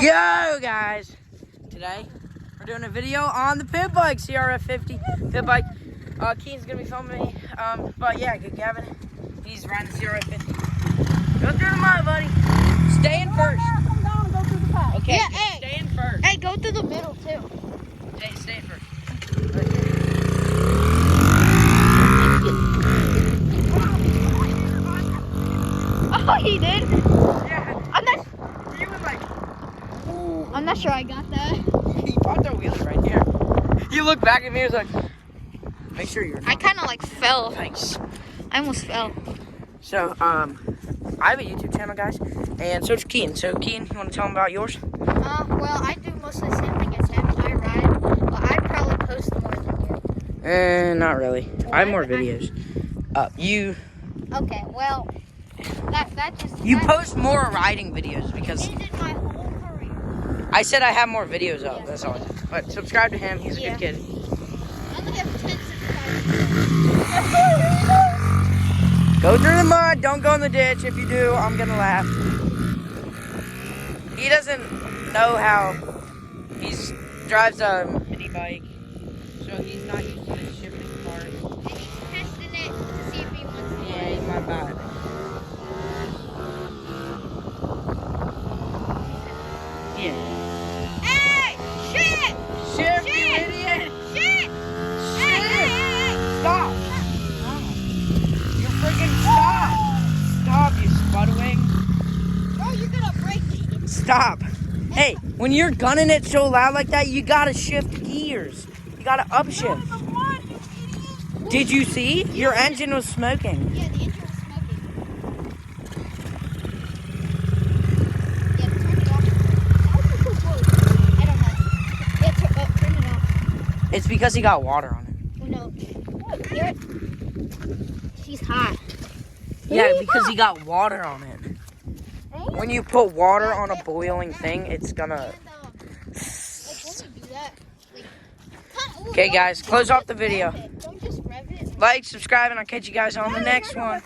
Yo guys, today we're doing a video on the pit bike, CRF50 pit bike. Keen's gonna be filming me, but yeah, good Gavin, he's riding the CRF50. Go through the mud, buddy. Stay in first. Come down, go through the path. Okay, Yeah, stay in first. Hey, go through the middle too. Stay in first. Oh, he did? Yeah, I'm not, you were like, ooh. I'm not sure I got that. He popped our wheels right here. He looked back at me and was like, make sure you're not. I kind of like fell. Thanks. I almost fell. So, I have a YouTube channel, guys, and so does Keen. So, Keen, you want to tell him about yours? Well, I do most of the same thing as him. I ride, but I probably post more than you. Not really. I have more videos. Okay, well, that just... You post more riding videos because Ended my whole career. I said I have more videos up. That's all. But subscribe to him. He's a Yeah. good kid. I only have 10 subscribers. Go through the mud. Don't go in the ditch. If you do, I'm gonna laugh. He doesn't know how. He drives a mini bike, so he's not used to the shifting part. And he's testing it to see if he wants to. Yeah, he's my bad. Yeah. Hey! Shit! Shift, you Shit! idiot! Shit! Hey, hey, hey! Stop! You freaking stop! Stop, you spudwing. Bro, you're gonna break me. Stop. Hey, when you're gunning it so loud like that, you gotta shift gears. You gotta upshift. Did you see? Your engine was smoking. Yeah, the engine was smoking. Yeah, turn it off. I don't know. Yeah, turn it off. It's because he got water on it. Oh, no. Here. She's hot. Yeah, because he got water on it. When you put water on a boiling thing, it's gonna... Okay, guys, close off the video. Don't just rev it. Like, subscribe, and I'll catch you guys on the next one.